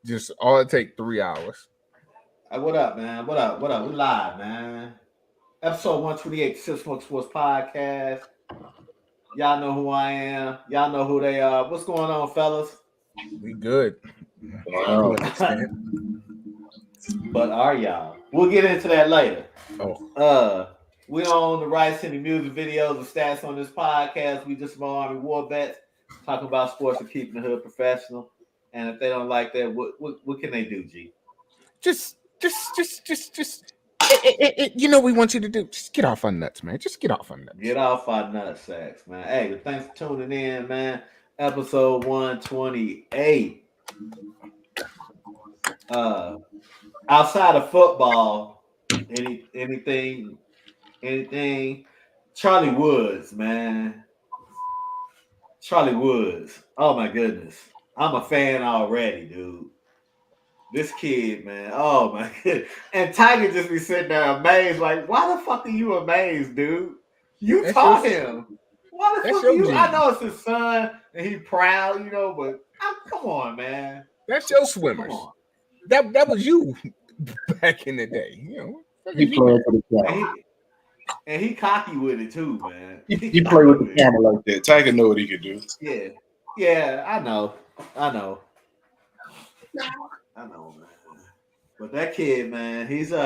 Just all it take 3 hours. Hey, what up, man? What up? What up? We live, man. Episode 128, Six Smoke Sports Podcast. Y'all know who I am. Y'all know who they are. What's going on, fellas? We good. Wow. To an extent. But are y'all? We'll get into that later. Oh. We don't own the rights to any music videos or stats on this podcast. We just small Army war vets talking about sports and keeping the hood professional. And if they don't like that, what can they do, G? Just you know what we want you to do. Just get off our nuts, man. Just get off our nuts. Get off our nut sacks, man. Hey, thanks for tuning in, man. Episode 128. Outside of football, anything, Charlie Woods, man. Charlie Woods. Oh my goodness. I'm a fan already, dude. This kid, man. Oh my goodness. And Tiger just be sitting there amazed, like, why the fuck are you amazed, dude? You taught him. Why the fuck are you? I know it's his son and he proud, you know, but come on, man. That's your swimmers. That was you back in the day, you know. He playing for the camera. And he cocky with it too, man. He play with the camera like that. Tiger know what he can do. Yeah, I know, man. But that kid, man, he's he's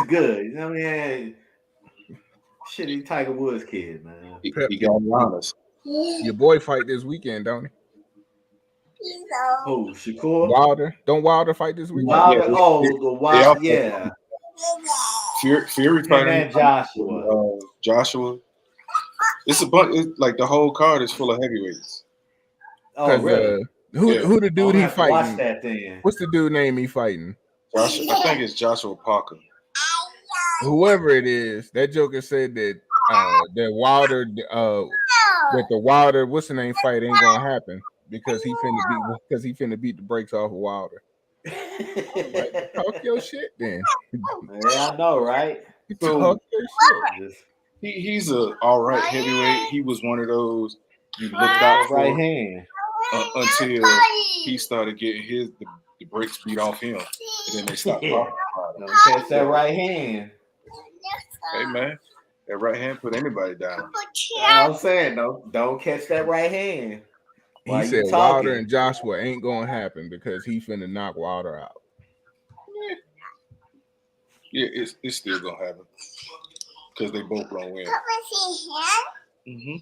good. You know what I mean? Shit, he's Tiger Woods kid, man. He got honest. Your boy fight this weekend, don't he? Who, Shakur? Wilder. Don't Wilder fight this weekend? Wilder. The Wilder. Yeah. Fury fighting. And Joshua. Joshua. It's a bunch. It's like the whole card is full of heavyweights. Oh, really? Who the dude he fighting? Watch that then. What's the dude name he fighting? Joshua, I think it's Joshua Parker. Whoever it is, that joker said that that Wilder that the Wilder what's the name fight ain't gonna happen because he finna beat the brakes off of Wilder. Like, talk your shit then. Yeah, I know, right? Talk your shit. He's a all right heavyweight. He was one of those you looked out for right hand until he started getting the brakes beat off him, and then they stopped talking about it. Don't catch that right hand. Hey man, that right hand put anybody down. I'm saying don't catch that right hand. He said Wilder and Joshua ain't gonna happen because he finna knock Wilder out. Yeah, it's still gonna happen because they both gonna win. Mm-hmm.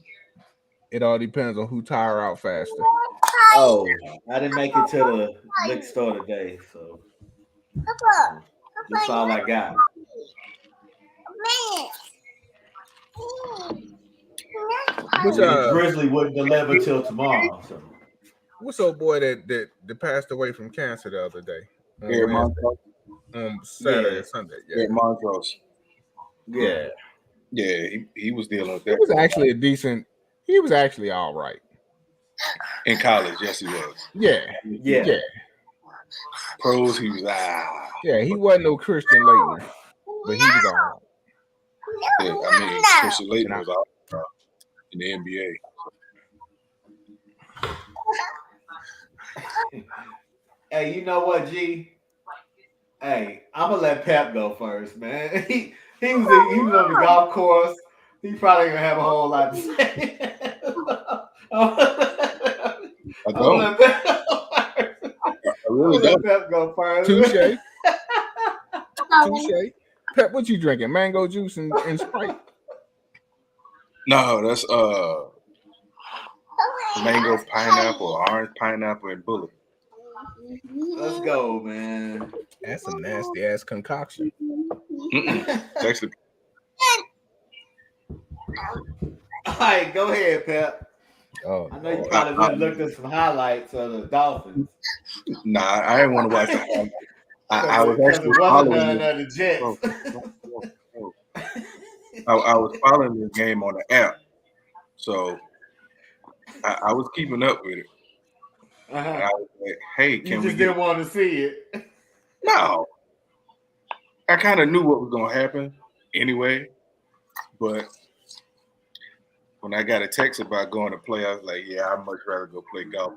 It all depends on who tire out faster. Oh, I didn't make it to the liquor store today, so that's all I got. Grizzly wouldn't deliver till tomorrow. So. What's old boy that passed away from cancer the other day? Saturday or Sunday. Yeah, Montrose. Yeah. Yeah, he was dealing with that. He was actually he was actually all right. In college, yes he was. Yeah. Pros, he was Yeah, he wasn't no Christian Laettner, but he was all right. Yeah, I mean, Christian Laettner was all right in the NBA. Hey, you know what, G? Hey, I'm gonna let Pep go first, man. He was on the golf course. He probably gonna have a whole lot to say. I don't. I really don't. Pep go first. Touche. Pep, what you drinking? Mango juice and Sprite? No, that's mango pineapple, orange pineapple, and bullet. Let's go, man. That's a nasty ass concoction. It's actually. All right, go ahead, Pep. Oh, I know you probably looked at some highlights of the Dolphins. Nah, I didn't want to watch the I was actually following the Jets. I was following this game on the app, so I was keeping up with it. And I was like, "Hey, can you just didn't want to see it?" No, I kind of knew what was going to happen anyway, but when I got a text about going to play, I was like, yeah, I'd much rather go play golf.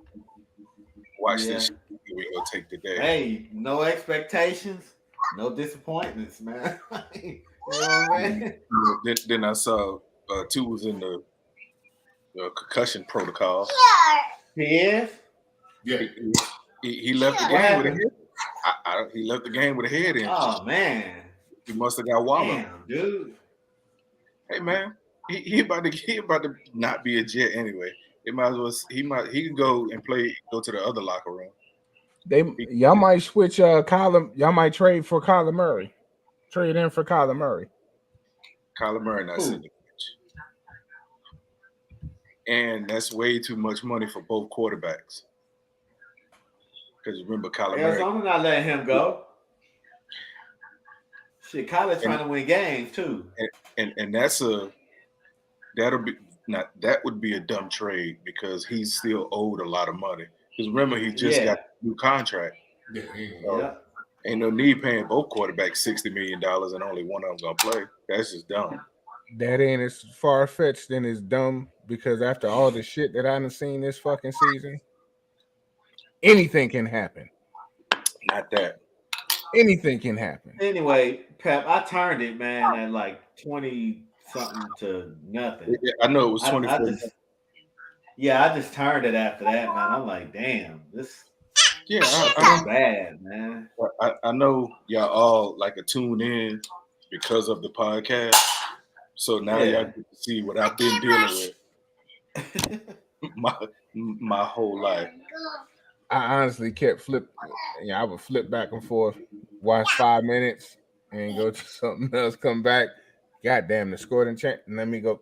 Watch this Yeah. shit we go take today. Hey, no expectations, no disappointments, man. You know what I'm saying? Then I saw two was in the concussion protocol. He is. Yeah. He left the What game with a happened? head. He left the game with a head injury. Oh man, He must have got walloped. damn, dude. Hey man, he about to not be a Jet anyway. It might as well he can go and play, go to the other locker room. Y'all might switch Kyler. Y'all might trade for Kyler Murray. Trade in for Kyler Murray. Kyler Murray not Who? sitting the bench. And that's way too much money for both quarterbacks. Because remember, Kyler Murray. Arizona's not letting him go. Shit, Kyler's trying to win games too. And that would be a dumb trade because he's still owed a lot of money. Because remember, he just got a new contract. Yeah. Yeah. Ain't no need paying both quarterbacks $60 million and only one of them gonna play. That's just dumb. That ain't as far fetched and it's dumb because after all the shit that I done seen this fucking season, anything can happen. Not that. Anything can happen. Anyway, Pep, I turned it, man, at like 20 something to nothing. I know it was 24. I just turned it after that, man. I'm like, damn, this I is bad, man. I know y'all all like to tune in because of the podcast. So now y'all get to see what I've been dealing with my whole life. I honestly kept flipping. I would flip back and forth, watch 5 minutes, and go to something else. Come back, goddamn, the score didn't change. Let me go.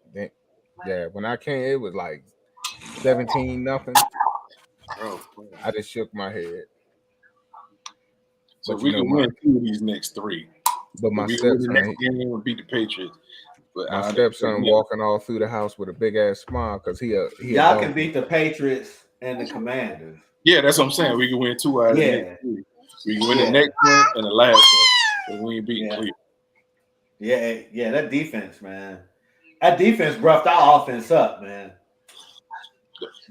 Yeah, when I came, it was like 17-0. Bro, I just shook my head. So we can win 2 of these next 3. But my we can win the stepson, next game and beat the Patriots. But my stepson walking all through the house with a big ass smile because y'all can beat the Patriots and the Commanders. Yeah, that's what I'm saying. We can win 2 out of the next 3. We can win the next one and the last one. But we ain't beating Cleveland. Yeah, that defense, man. That defense roughed our offense up, man.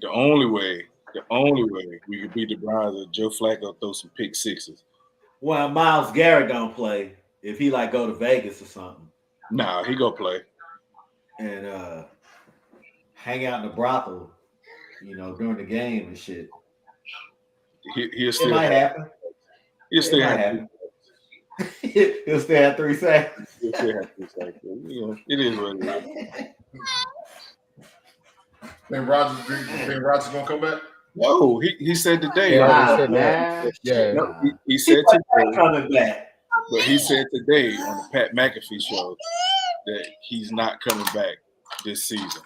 The only way we could beat the Browns is Joe Flacco throw some pick sixes. Well, Myles Garrett don't play if he like go to Vegas or something. Nah, he go play. And hang out in the brothel, during the game and shit. He'll still it might happen. He'll still have He'll stay at 3 seconds. He'll still have 3 seconds. It is what it is. Think Rodgers gonna come back? No, he said today. He said today coming back. But he said today on the Pat McAfee show that he's not coming back this season.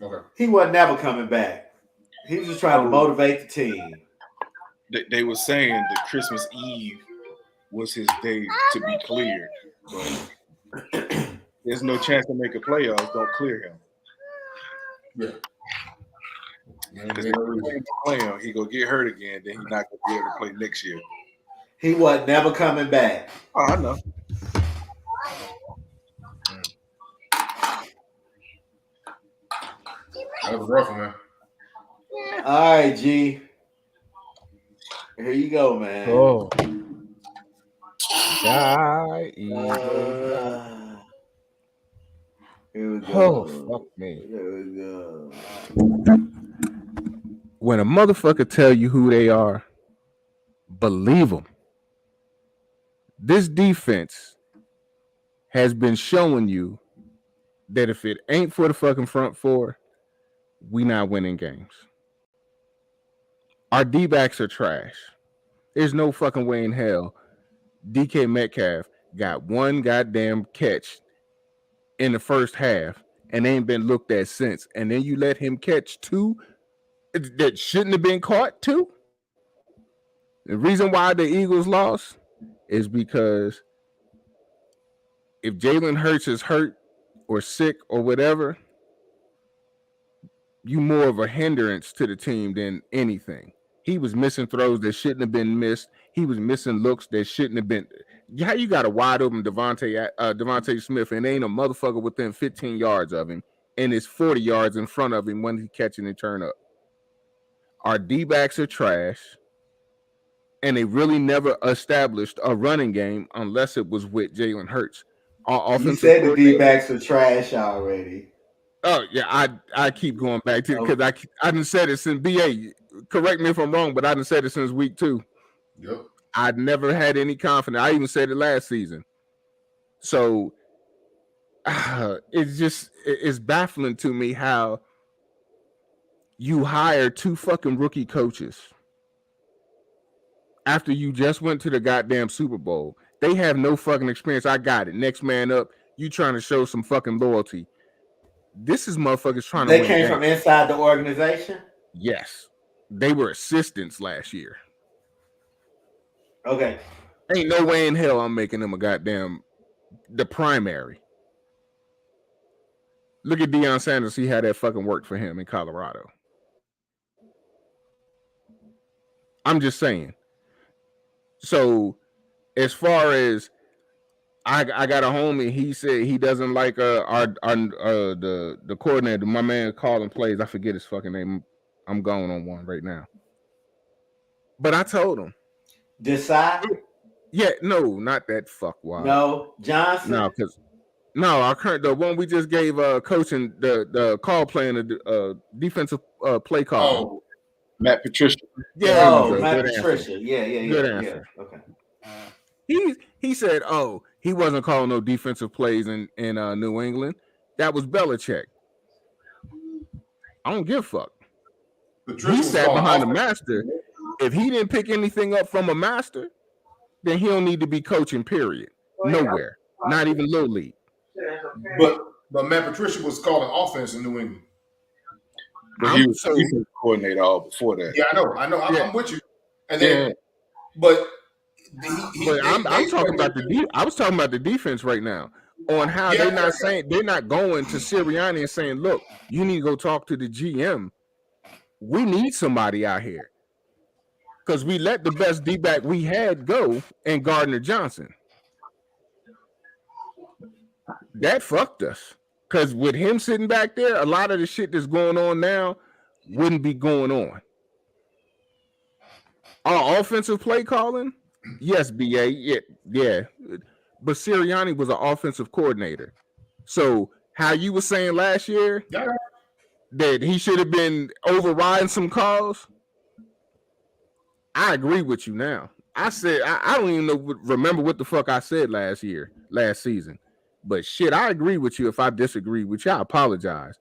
Okay. He wasn't never coming back. He was just trying to motivate the team. They were saying that Christmas Eve was his day to be cleared, but there's no chance to make a playoffs. Don't clear him. Yeah. Because if he play him, he gonna get hurt again. Then he's not gonna be able to play next year. He was never coming back. Oh, I know. That was rough, man. All right, G. Here you go, man. Oh. Here we go. Oh, fuck me. Here we go. When a motherfucker tell you who they are, believe them. This defense has been showing you that if it ain't for the fucking front four, we not winning games. Our D-backs are trash. There's no fucking way in hell DK Metcalf got one goddamn catch in the first half and ain't been looked at since. And then you let him catch 2 that shouldn't have been caught too. The reason why the Eagles lost is because if Jalen Hurts is hurt or sick or whatever, you more of a hindrance to the team than anything. He was missing throws that shouldn't have been missed. He was missing looks that shouldn't have been. How you got a wide open Devontae Smith and ain't a motherfucker within 15 yards of him, and is 40 yards in front of him when he's catching and turn up. Our D-backs are trash, and they really never established a running game unless it was with Jalen Hurts. Our You offensive said the D coordinator. backs were trash already. Oh yeah, I keep going back to it Oh. because I didn't said it since BA. Correct me if I'm wrong, but I didn't said it since week 2. Yep. I'd never had any confidence. I even said it last season. So it's baffling to me how you hire 2 fucking rookie coaches after you just went to the goddamn Super Bowl. They have no fucking experience. I got it. Next man up. You trying to show some fucking loyalty. This is motherfuckers trying to They win came games. from inside the organization? Yes. They were assistants last year. Okay. Ain't no way in hell I'm making them the primary. Look at Deion Sanders. See how that fucking worked for him in Colorado. I'm just saying. So, as far as I got a homie, he said he doesn't like the coordinator. My man calling plays. I forget his fucking name. I'm going on one right now. But I told him. Decide? Yeah, no, not that fuckwad. No, Johnson. No, the one we just gave coaching the call playing the defensive play call. Oh, Matt Patricia. Yeah, Matt good Patricia. answer. Yeah. Good answer. Okay. He said, "Oh, he wasn't calling no defensive plays in New England. That was Belichick." I don't give a fuck. He sat behind the master. If he didn't pick anything up from a master, then he don't need to be coaching. Period. Nowhere. Not even little league. But Matt Patricia was calling offense in New England. But he was defensive coordinator all before that. Yeah, I know. I'm with you. And then, Yeah. but I'm talking about I was talking about the defense right now on how they're not going to Sirianni and saying, "Look, you need to go talk to the GM. We need somebody out here because we let the best D-back we had go and Gardner Johnson. That fucked us because with him sitting back there, a lot of the shit that's going on now wouldn't be going on. Our offensive play calling." Yes, BA. Yeah. But Sirianni was an offensive coordinator. So how you were saying last year that he should have been overriding some calls, I agree with you now. I said I don't even remember what the fuck I said last season. But shit, I agree with you. If I disagree with you, I apologize.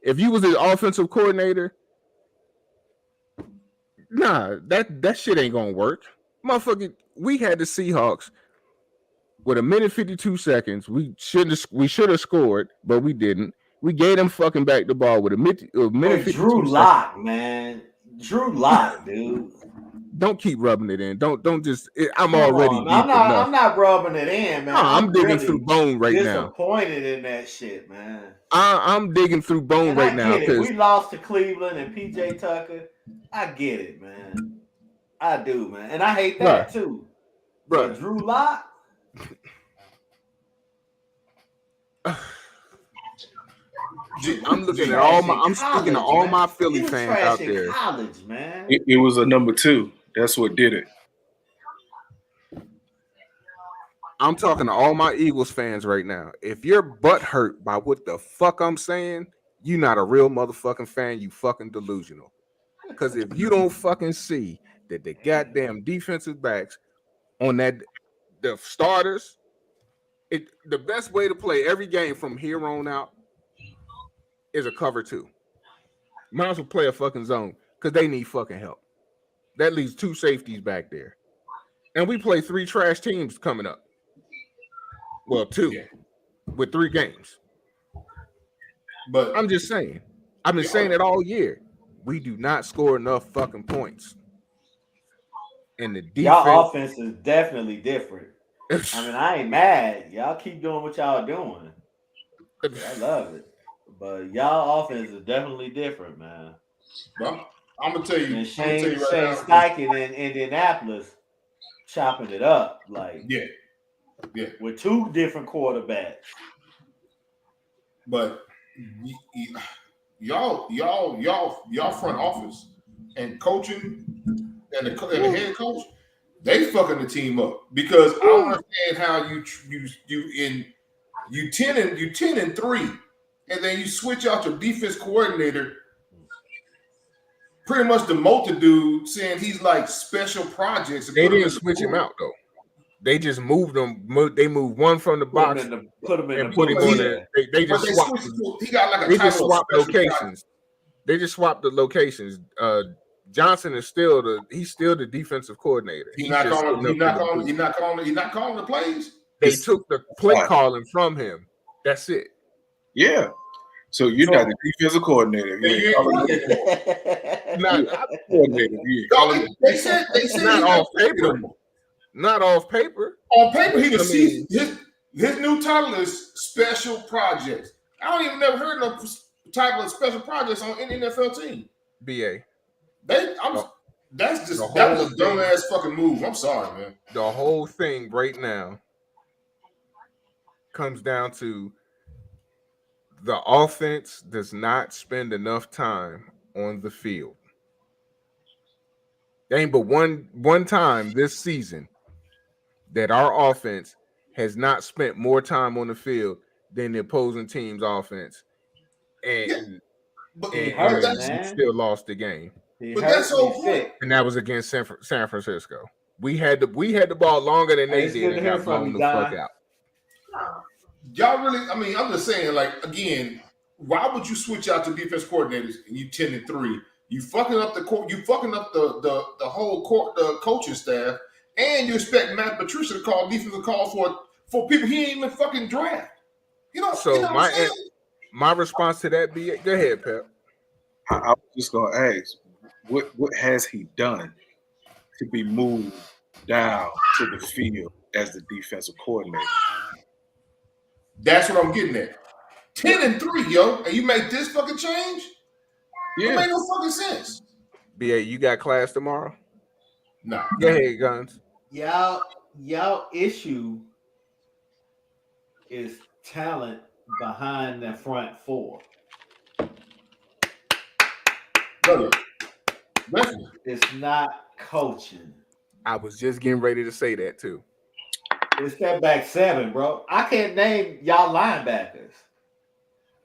If you was an offensive coordinator, nah, that shit ain't gonna work. Motherfucker, we had the Seahawks with 1:52. We should have scored, but we didn't. We gave them fucking back the ball with a minute 52 Drew Lock, man. Drew Lock, dude. Don't keep rubbing it in. Don't just. I'm already deep enough. I'm not rubbing it in, man. No, I'm digging really through bone right now. Disappointed in that shit, man. I'm digging through bone right now because we lost to Cleveland and PJ Tucker. I get it, man. I do, man, and I hate that too. But Drew Lock. I'm looking at I'm speaking to all my Philly fans out there. College, man. It was a number 2. That's what did it. I'm talking to all my Eagles fans right now. If you're butt hurt by what the fuck I'm saying, you're not a real motherfucking fan. You fucking delusional. Because if you don't fucking see that the goddamn defensive backs on the starters, the best way to play every game from here on out is a cover 2. Might as well play a fucking zone because they need fucking help. That leaves 2 safeties back there. And we play 3 trash teams coming up. Well, 2 with 3 games. But I'm just saying. I've been saying it all year. We do not score enough fucking points. And the defense, y'all offense is definitely different. I mean, I ain't mad. Y'all keep doing what y'all doing. I love it. But y'all offense is definitely different, man. Well, I'm gonna tell you. And Shane Steichen in Indianapolis chopping it up, like yeah, with 2 different quarterbacks. But y'all front office and coaching and the head coach, they fucking the team up because I don't understand how you 10-3, and then you switch out your defense coordinator. Pretty much demote the dude, saying he's like special projects. They didn't switch him out though. They just moved them. They moved one from the box put him in and the put him booth. on there. They just swapped. He got like a they just title of swapped special locations. project. They just swapped the locations. Johnson is still the defensive coordinator. He's not calling the plays. They took the play calling from him. That's it. Yeah. So you're not the defensive coordinator. They said not off paper. Not off paper. On paper, his new title is special projects. I don't even never heard of title of special projects on any NFL team. BA. That was a dumbass fucking move. I'm sorry, man. The whole thing right now comes down to the offense does not spend enough time on the field. There ain't but one time this season that our offense has not spent more time on the field than the opposing team's offense, and still lost the game. But that's so quick. And that was against San Francisco. We had the ball longer than they did and got blown the fuck out. Y'all really, I mean, I'm just saying, like, again, why would you switch out to defense coordinators and you 10-3? You fucking up the whole the coaching staff, and you expect Matt Patricia to call defensive calls for people he ain't even fucking draft. So my response to that be, go ahead, Pep. I was just gonna ask, what has he done to be moved down to the field as the defensive coordinator? That's what I'm getting at. 10-3, yo, and you make this fucking change? Yeah, it made no fucking sense. BA, you got class tomorrow? No. Go ahead, Guns. Y'all issue is talent behind the front four. It's not coaching. I was just getting ready to say that too. It's that back seven, bro. I can't name y'all linebackers.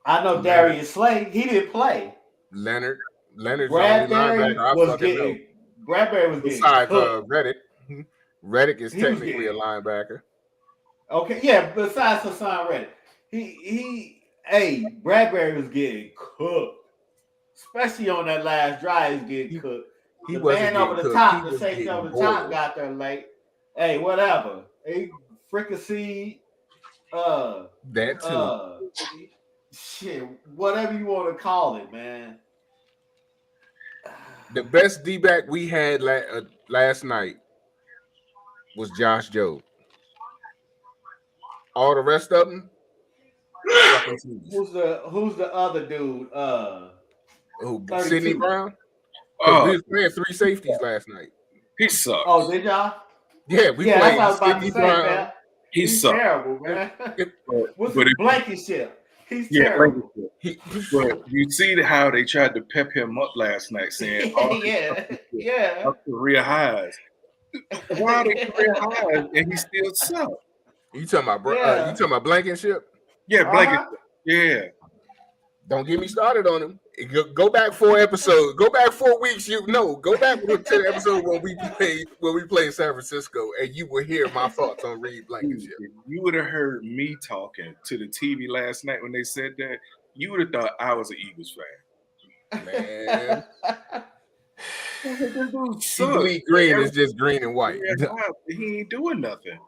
I know Darius Slay. He didn't play. Leonard's the only linebacker I fucking know. Bradbury was getting besides Reddick. Reddick is technically a linebacker. Okay, yeah. Besides Hassan Reddick, Bradbury was getting cooked, especially on that last drive. He was getting cooked. He the wasn't man over the cooked. top, the safety over the top, got there late. Hey, whatever. Hey, fricassee. That too. Shit, whatever you want to call it, man. The best D-back we had last night was Josh Jobe. All the rest of them. Who's the other dude? Sidney Brown. We was playing 3 safeties last night. He sucks. Oh, did y'all? Yeah, we played Sidney Brown. Man. He's terrible, man. What's the Blankenship? He's terrible. But you see how they tried to pep him up last night, saying, up to career highs. Why are they career highs and he still sucks? You talking about Blankenship? Yeah, Blankenship. Yeah. Don't get me started on him. Go back 4 episodes. Go back 4 weeks. Go back to the episode when we played San Francisco, and you will hear my thoughts on Reed Blankenship. You would have heard me talking to the TV last night when they said that. You would have thought I was an Eagles fan. Man, green is just green and white. He ain't doing nothing.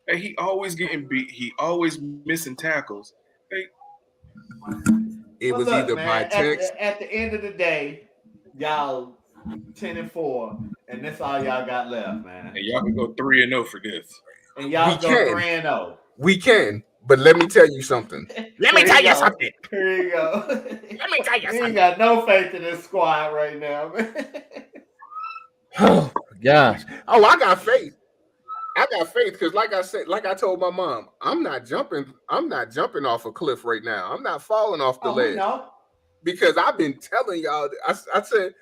And he always getting beat. He always missing tackles. It was either by text. At the end of the day, y'all 10-4, and that's all y'all got left, man. And y'all can go 3-0 for this. And y'all go 3-0. We can, but let me tell you something. Here you go. Let me tell you something. We ain't got no faith in this squad right now, man. Oh gosh. Oh, I got faith. I got faith because, like I said, like I told my mom, I'm not jumping off a cliff right now. I'm not falling off the ledge because I've been telling y'all. I said,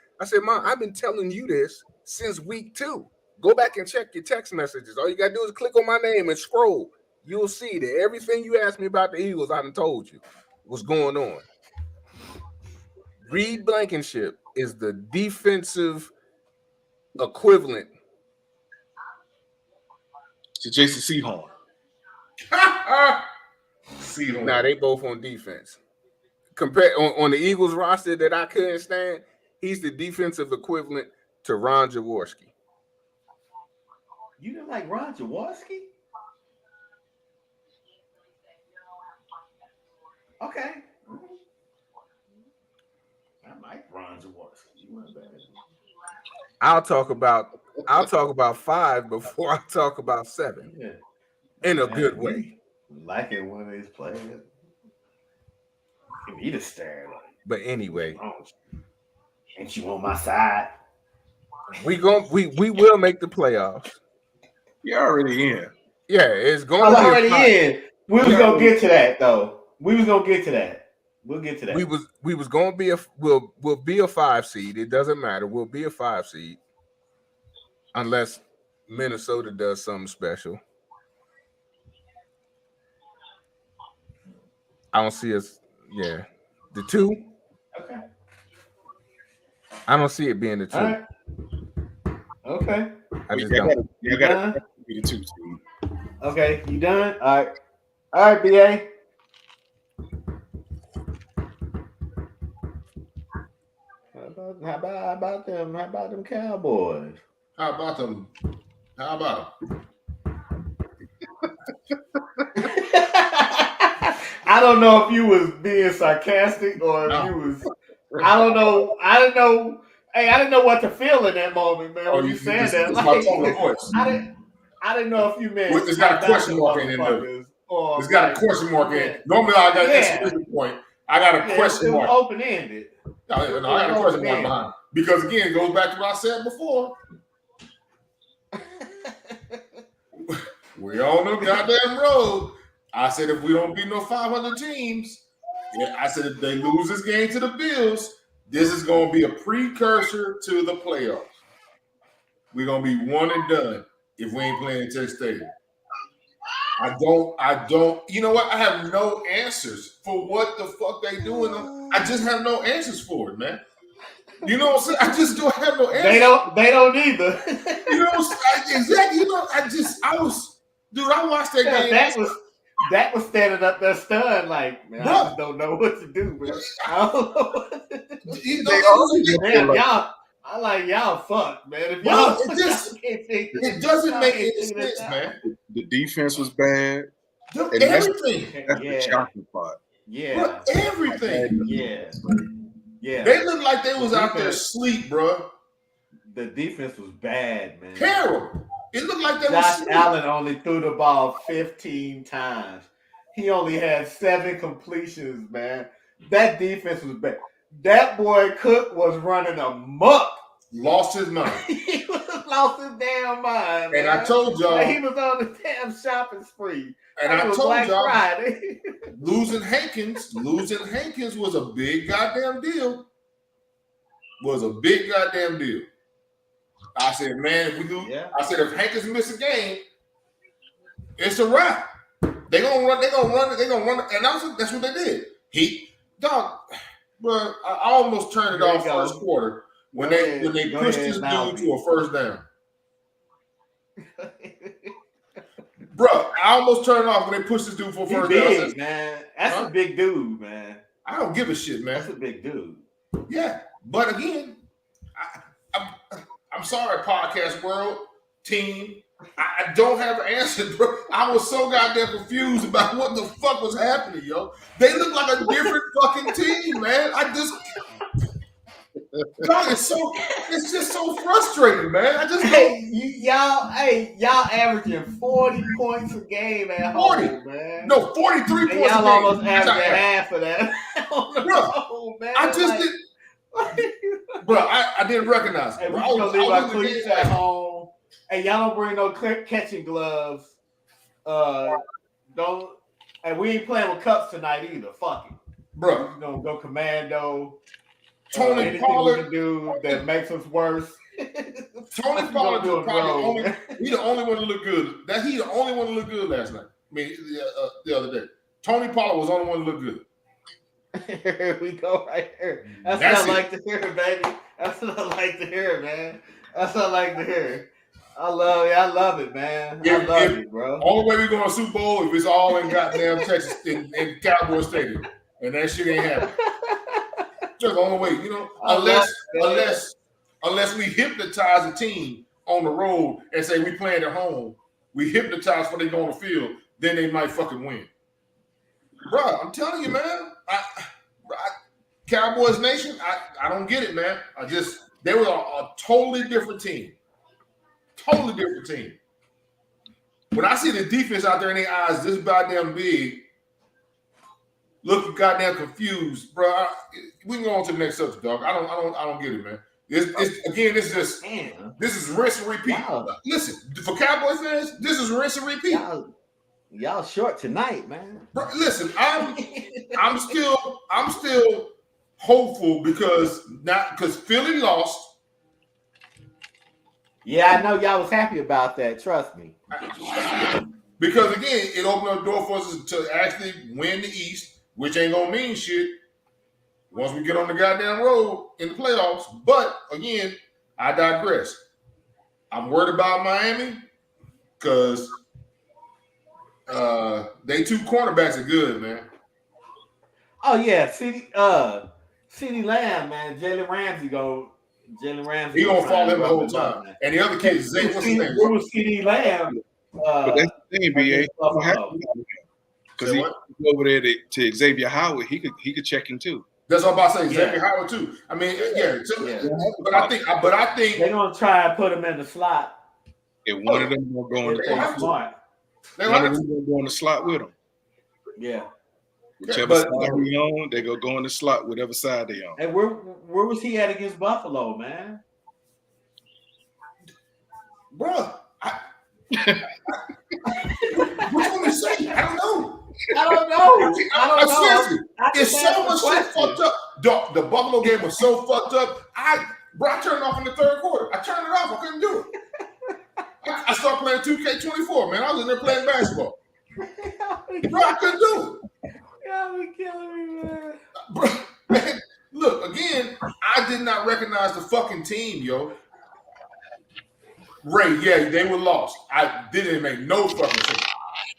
Mom, I've been telling you this since week 2. Go back and check your text messages. All you gotta do is click on my name and scroll. You'll see that everything you asked me about the Eagles, I done told you what's going on. Reed Blankenship is the defensive equivalent to Jason Sehorn. Nah, they both on defense. Compared on the Eagles roster that I couldn't stand, he's the defensive equivalent to Ron Jaworski. You didn't like Ron Jaworski? Okay. I like Ron Jaworski. You weren't bad. I'll talk about 5 before I talk about 7. Yeah. In a good way. Like it one of these players. You need to stare like. But anyway, ain't you on my side? We will make the playoffs. You're already in. Yeah, it's going to be already in. We was gonna get to that though. We was gonna get to that. We'll get to that. We was going to be we'll be a 5 seed. It doesn't matter. We'll be a 5 seed unless Minnesota does something special. I don't see us. Yeah, the 2. Okay. I don't see it being the 2. Right. Okay. I just don't. You gotta be the 2 seed. Okay, you done? All right, BA. How about them Cowboys? How about them? I don't know if you was being sarcastic or if you was. I don't know. Hey, I didn't know what to feel in that moment, man. When you said that, like, my tone of voice. I didn't know if you meant. It's got a question mark in there. It's got a question mark in it. Normally, I got this point. I got a question mark. It was open ended. No, I got a question mark behind. Because again, it goes back to what I said before. We're on the goddamn road. I said if we don't beat no 500 teams, I said if they lose this game to the Bills, this is going to be a precursor to the playoffs. We're going to be one and done if we ain't playing at Tech Stadium. I don't, you know what? I have no answers for what the fuck they doing. I just have no answers for it, man. You know what I'm saying? I just don't have no answers. They don't either. You know, exactly. You know, I watched that game. That was standing up there stunned like, man, I just don't know what to do, man. I don't know what to do. Y'all, I like y'all fucked, man. If y'all, it doesn't make any sense, man. The defense was bad. Everything. That's the shocking part. Yeah. Bro, everything. Yeah. Yeah. They looked like they was out there asleep, bro. The defense was bad, man. Terrible. It looked like they Josh was Allen only threw the ball 15 times. He only had 7 completions, man. That defense was bad. That boy Cook was running amok. Lost his mind. He lost his damn mind. And man. I told y'all. He was on the damn shopping spree. And I told Black y'all Friday. losing Hankins was a big goddamn deal. Was a big goddamn deal. I said, man, if we lose, I said if Hankins miss a game, it's a wrap. They're gonna run, and that's what they did. Bro, I almost turned it off first quarter when they pushed this dude to a first down. Bro, I almost turned it off when they pushed this dude for a first down. Man. That's a big dude, man. I don't give a shit, man. That's a big dude. Yeah, but again, I'm sorry, podcast world team. I don't have an answer, bro. I was so goddamn confused about what the fuck was happening, yo. They look like a different fucking team, man. God, it's just so frustrating, man. I just y'all averaging 40 points a game at 40. home, man. No, 43 points a game. Y'all almost averaging half of that. Bro, man. I just didn't. Bro, I didn't recognize it. Hey, we gonna leave our cleats at home. Hey, y'all don't bring no catching gloves. Don't. And we ain't playing with cups tonight either. Fuck it. Bro, We're gonna go commando. Tony Anything we Pollard. can do that makes us worse. Tony Pollard is probably road, he the only one to look good. He the only one to look good last night. I mean, the other day, Tony Pollard was the only one to look good. Here we go right here. That's what I like to hear, baby. That's what I like to hear, man. That's what I like to hear. I love it, man. I love it, bro. Only way we going to Super Bowl if it's all in goddamn Texas in Cowboy Stadium, and that shit ain't happening. Just the only way, unless we hypnotize a team on the road and say we playing at home, we hypnotize when they go on the field, then they might fucking win. Bro, I'm telling you, man. Cowboys Nation, I don't get it, man. They were a totally different team. Totally different team. When I see the defense out there in their eyes this goddamn big, looking goddamn confused, bro. We can go on to the next subject, dog. I don't get it, man. This is rinse and repeat. Wow. Listen, for Cowboy fans, this is rinse and repeat. Y'all short tonight, man. Bro, listen, I'm still hopeful because Philly lost. Yeah, I know y'all was happy about that. Trust me. Because again, it opened up the door for us to actually win the East, which ain't gonna mean shit once we get on the goddamn road in the playoffs. But again, I digress. I'm worried about Miami because they two cornerbacks are good, man. Oh yeah, CeeDee Lamb, man. Jalen Ramsey he gonna follow him the whole time. Man. And the other kid, Zay, what's his name? Where was CeeDee Lamb? But that's the thing, BA. Because he over there to Xavier Howard, he could check him too. That's what I'm about to say. Xavier Howard too. I mean, But I think they're gonna try and put him in the slot. If one of them will go in the slot, one of them will go in the slot with him. Yeah. Whichever side we on, they go in the slot, whatever side they on. And where was he at against Buffalo, man? Bro, what you want to say? I don't know. Seriously, it's so much shit fucked up. The Buffalo game was so fucked up. I turned it off in the third quarter. I turned it off. I couldn't do it. I started playing 2K24, man. I was in there playing basketball. Bro, I couldn't do it. Y'all be killing me, man. Bro, man, look, again, I did not recognize the fucking team, yo. Ray, yeah, they were lost. I didn't make no fucking sense.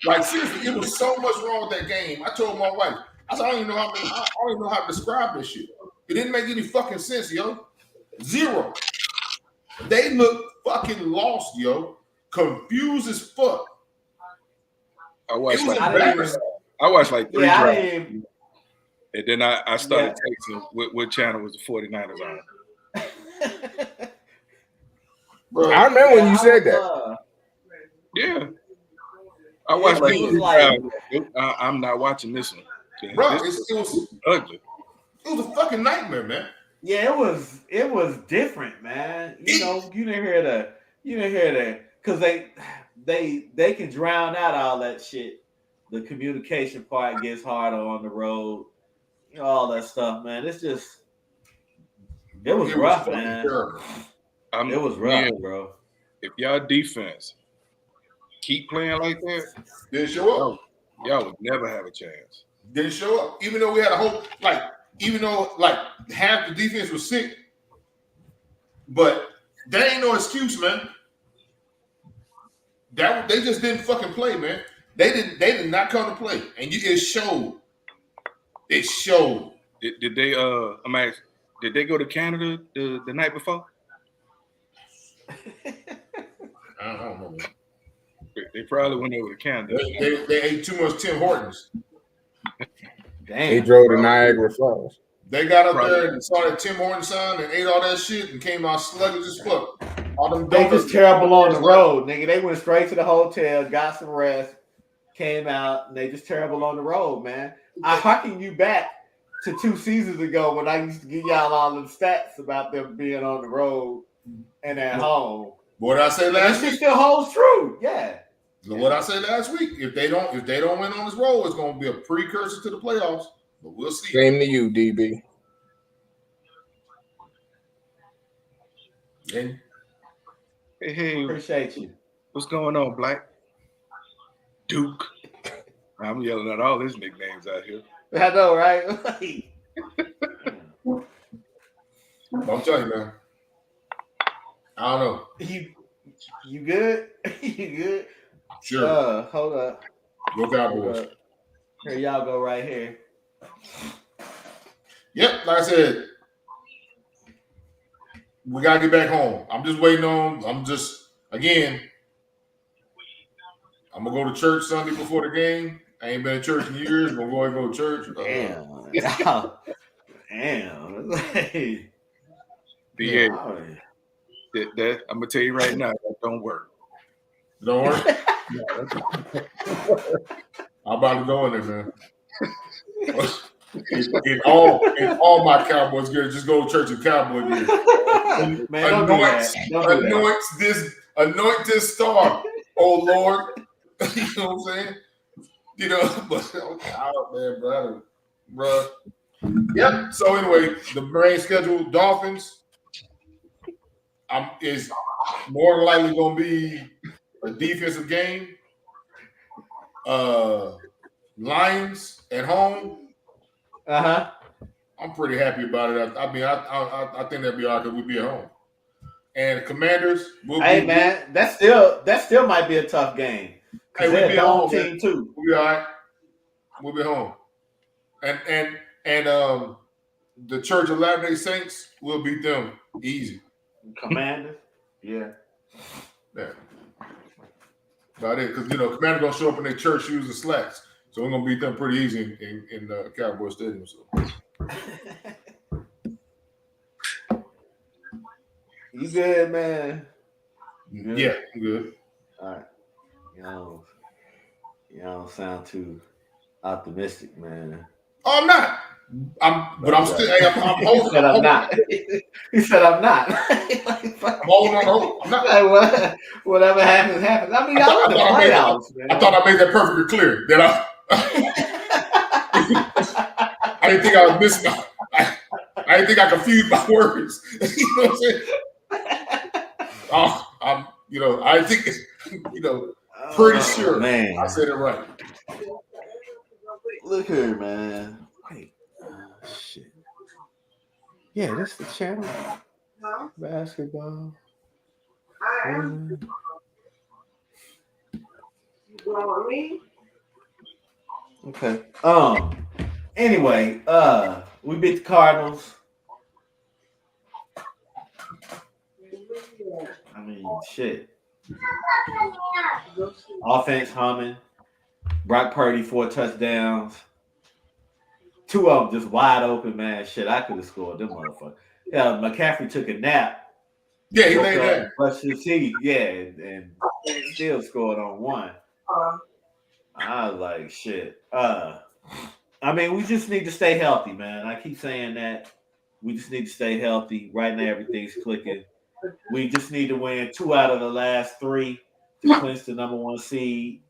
Like, seriously, it was so much wrong with that game. I told my wife, I said, I don't even know how to describe this shit. It didn't make any fucking sense, yo. Zero. They looked fucking lost, yo. Confused as fuck. I watched like 3 drives. And then I started texting what channel was the 49ers on. Bro, I remember when you said that. Yeah. I watched I'm not watching this one. Bro, it was ugly. It was a fucking nightmare, man. Yeah, it was different, man. You didn't hear that because they can drown out all that shit. The communication part gets harder on the road. All that stuff, man. It was rough, man. It was rough, bro. If y'all defense keep playing like that, didn't show up. Y'all would never have a chance. Didn't show up. Even though we had a whole even though half the defense was sick, but that ain't no excuse, man. They just didn't fucking play, man. They did not come to play, and it showed. It showed. Did they? Did they go to Canada the night before? I don't know. They probably went over to Canada. They ate too much Tim Hortons. Damn, they drove to Niagara Falls. They got up there and saw that Tim Hortons sign and ate all that shit and came out sluggish as fuck. All them they just terrible on the road, nigga. They went straight to the hotel, got some rest, came out, and they just terrible on the road, man. I harken you back to 2 seasons ago when I used to give y'all all the stats about them being on the road and at home. What I said last That shit week. still holds true. Yeah. What I said last week. If they don't win on this roll, it's going to be a precursor to the playoffs. But we'll see. Same to you, DB. And Hey, Appreciate you. what's going on, Black? Duke. I'm yelling at all his nicknames out here. I know, right? I'm telling you, man. I don't know. You good? You good? Sure. Hold up. Go Cowboys. Here y'all go right here. Yep, like I said, we gotta get back home. I'm just waiting on. I'm gonna go to church Sunday before the game. I ain't been to church in years. I'm gonna go to church. Damn. Damn. Yeah, that I'm gonna tell you right now, that don't work. Don't work. I'm about to go in there, man. in all my Cowboys gear, just go to church in Cowboy gear. Man, don't do that. Anoint this star, oh Lord. You know what I'm saying? You know, but out, man, bro. Yep. So anyway, the main schedule: Dolphins. Is more than likely going to be a defensive game. Lions at home. I'm pretty happy about it. I mean, I think that'd be all right because we'd be at home. And Commanders. Man, that still might be a tough game. Hey, we'll be at home, team man. too. We'll be all right. We'll be home. And the Church of Latter-day Saints will beat them easy. Commanders, yeah. About it, because Commanders gonna show up in their church shoes and slacks, so we're gonna beat them pretty easy in Cowboy Stadium. So. You good, man? Good? Yeah, I'm good. All right. You don't sound too optimistic, man. Oh, I'm not. I'm still. Hey, I'm holding. He said I'm not. He said I'm not. I'm holding on hope. I'm not. Like, whatever happens, happens. I mean, y'all in the playoffs, man. I thought I made that perfectly clear. That I didn't think I was missing. I didn't think I confused my words. You know what I'm saying? I think pretty sure man. I said it right. Look here, man. Wait. Shit. Yeah, this is the channel. Basketball. Okay. Anyway, we beat the Cardinals. I mean, shit. Offense humming. Brock Purdy 4 touchdowns. 2 of them just wide open, man. Shit, I could have scored them motherfuckers. Yeah, McCaffrey took a nap. Yeah, he laid down. Brushed his teeth, and still scored on 1. I was like, shit. I mean, we just need to stay healthy, man. I keep saying that. We just need to stay healthy. Right now, everything's clicking. We just need to win 2 out of the last 3 to clinch the number 1 seed.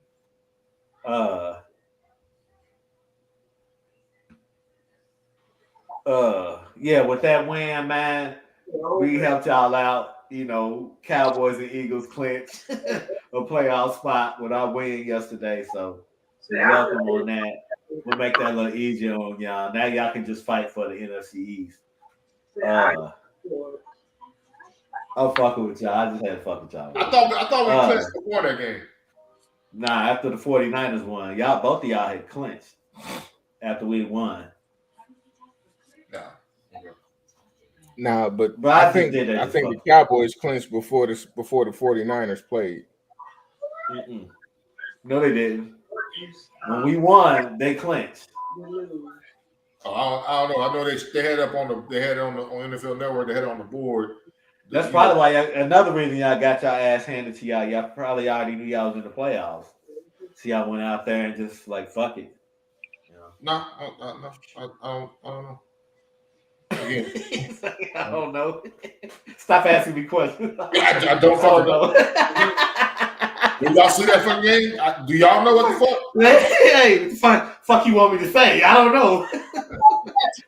Yeah, with that win, man, we helped y'all out. Cowboys and Eagles clinch a playoff spot with our win yesterday. So welcome on that. We'll make that a little easier on y'all. Now y'all can just fight for the NFC East. I'm fucking with y'all. I just had to fuck with y'all. I thought we clinched before that game. Nah, after the 49ers won. Both of y'all had clinched after we won. Nah, but I think the Cowboys clinched before the 49ers played. Mm-mm. No, they didn't. When we won, they clinched. I don't know. I know they had it on NFL Network. They had it on the board. That's probably why another reason y'all got y'all ass handed to y'all. Y'all probably already knew y'all was in the playoffs. So y'all went out there and just like fuck it. No, I don't know. Again, I don't know. Stop asking me questions. I don't fucking know. Do y'all see that fucking game? Do y'all know what the fuck? Hey, fuck you want me to say? I don't know.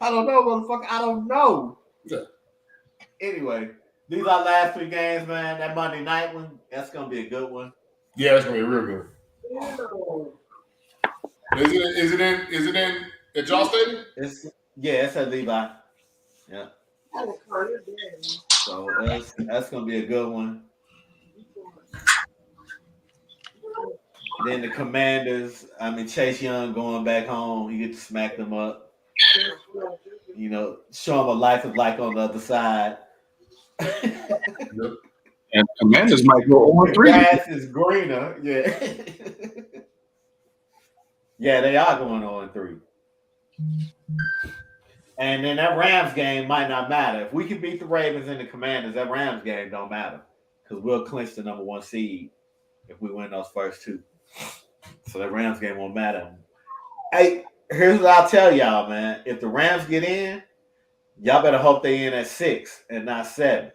I don't know, motherfucker. I don't know. Yeah. Anyway, these are last 3 games, man. That Monday night one, that's gonna be a good one. Yeah, it's gonna be real good. Is it in at y'all stadium? It's at Levi. Yeah. So that's gonna be a good one. Then the Commanders, Chase Young going back home, you get to smack them up. Show them what life is like on the other side. Yep. And Commanders might go The 0-3. grass is greener. Yeah. Yeah, they are going 0-3. And then that Rams game might not matter. If we can beat the Ravens and the Commanders, that Rams game don't matter. Because we'll clinch the number 1 seed if we win those first 2. So that Rams game won't matter. Hey, here's what I'll tell y'all, man. If the Rams get in, y'all better hope they in at 6 and not 7.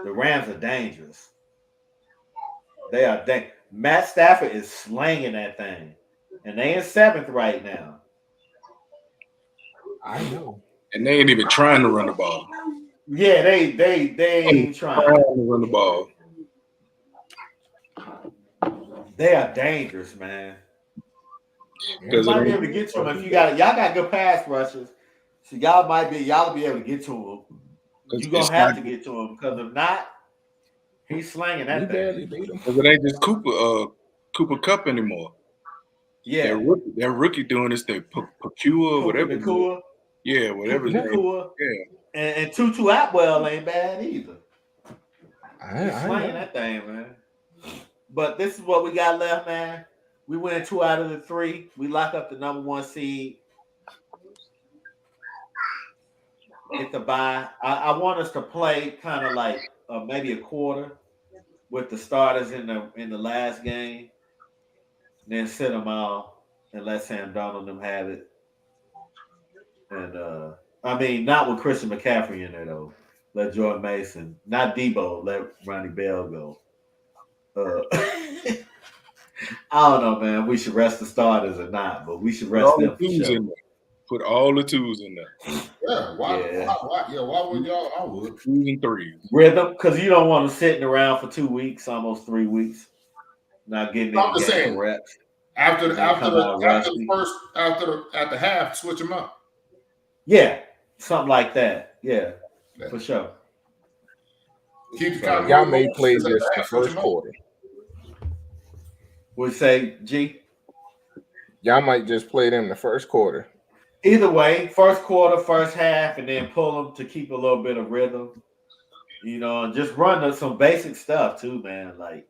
The Rams are dangerous. They are dangerous. Matt Stafford is slanging that thing. And they in 7th right now. I know. And they ain't even trying to run the ball. Yeah, they ain't trying to run the ball. They are dangerous, man. You Because might be able to get to them if y'all got good pass rushers. So y'all will be able to get to them. You're gonna have to get to him because if not, he's slanging that thing. Barely beat him. Because it ain't just Cooper Kupp anymore. Yeah, that rookie doing this thing, Pacua, whatever. Nakua. Yeah, whatever. Nakua. Yeah. And Tutu Atwell ain't bad either. He's I slanging that thing, man. But this is what we got left, man. We win 2 out of the 3. We lock up the number 1 seed. Get the bye. I want us to play kind of like maybe a quarter with the starters in the last game, then sit them all and let Sam Darnold them have it. And not with Christian McCaffrey in there though. Let Jordan Mason, not Debo, let Ronnie Bell go. I don't know, man. We should rest the starters or not, but we should rest them for sure. Put all the 2s in there. Yeah, why would y'all? I would 2s and 3s. Rhythm, because you don't want them sitting around for 2 weeks, almost 3 weeks, not getting I'm just saying reps. After half, switch them up. Yeah, something like that. Yeah. For sure. Y'all may play just the first quarter. Would say G? Y'all might just play them the first quarter. Either way, first quarter, first half, and then pull them to keep a little bit of rhythm. And just run some basic stuff too, man. Like,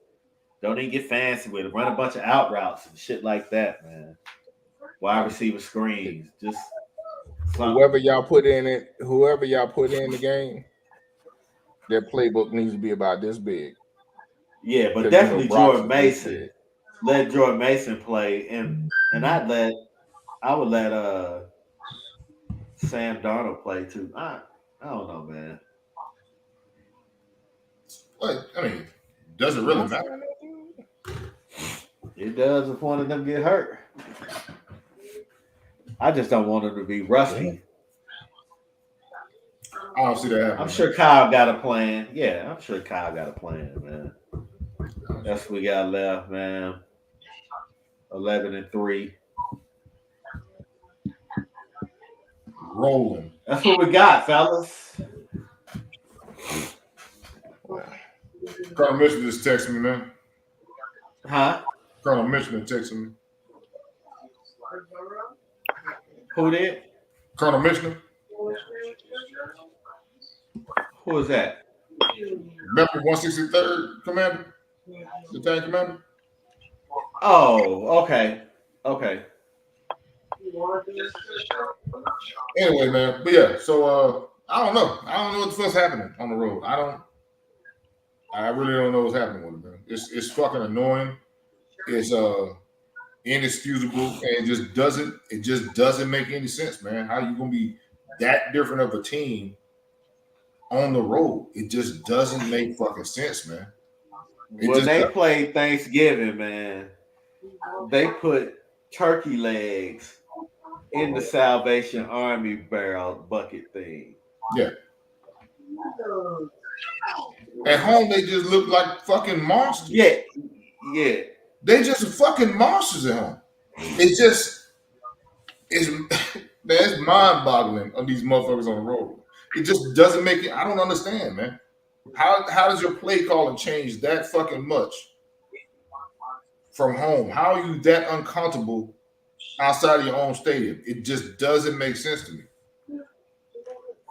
don't even get fancy with it. Run a bunch of out routes and shit like that, man. Wide receiver screens. Just something. Whoever y'all put in the game, their playbook needs to be about this big. Yeah, but definitely Jordan Mason. Let Jordan Mason play, and I would let Sam Darnold play too. I don't know, man. What? Does it really matter? It does if one of them get hurt. I just don't want them to be rusty. I don't see that happening. I'm sure Kyle got a plan. Yeah, I'm sure Kyle got a plan, man. That's what we got left, man. 11-3. Rolling. That's what we got, fellas. Colonel Mitchell just texted me, man. Huh? Colonel Mitchell texted me. Who did? Colonel Mitchell. Who is that? Remember 163rd Commander? Lieutenant Commander? Oh, okay. Okay. Anyway, man. But yeah, so I don't know. I don't know what the fuck's happening on the road. I really don't know what's happening with it, man. It's fucking annoying. It's inexcusable, and it just doesn't make any sense, man. How you gonna be that different of a team on the road. It just doesn't make fucking sense, man. When they played Thanksgiving, man, they put turkey legs in the Salvation Army barrel bucket thing. Yeah. At home, they just look like fucking monsters. Yeah. They just fucking monsters at home. It's mind-boggling on these motherfuckers on the road. It just doesn't make it. I don't understand, man. How does your play calling change that fucking much from home? How are you that uncomfortable outside of your own stadium? It just doesn't make sense to me.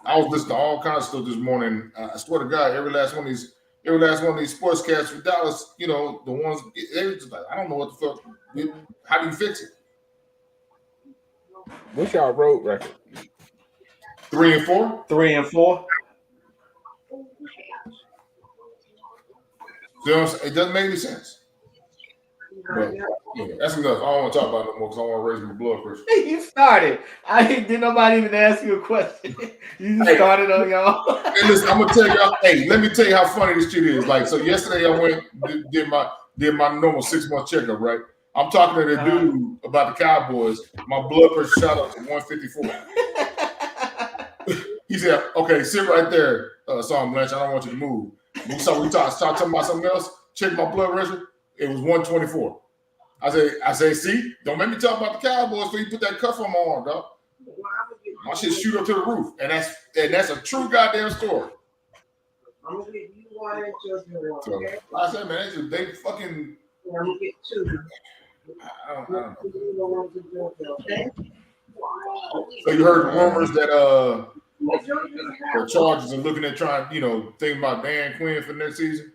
I was listening to all kinds of stuff this morning. I swear to God, every last one of these sportscasts for Dallas, the ones they were just like, I don't know what the fuck. How do you fix it? What's y'all road record? 3-4. 3-4. It doesn't make any sense. But that's enough. I don't want to talk about it no more because I want to raise my blood pressure. You started. Did nobody even ask you a question? You started on y'all. Hey, listen, I'm gonna tell y'all. Hey, let me tell you how funny this shit is. Like, so yesterday I went did my normal 6-month checkup. Right, I'm talking to the dude about the Cowboys. My blood pressure shot up to 154. He said, "Okay, sit right there, Psalm Blanche. I don't want you to move." So we start talking about something else. Check my blood pressure. It was 124. I say, see, don't make me talk about the Cowboys before you put that cuff on my arm, dog. My shit shoot up to the roof, and that's a true goddamn story. I'm gonna get you one and just one. So, Okay? I said, man, they fucking. I'm gonna get two. I don't know. Okay? So you heard the rumors that the Chargers are looking at trying, thinking about Dan Quinn for next season.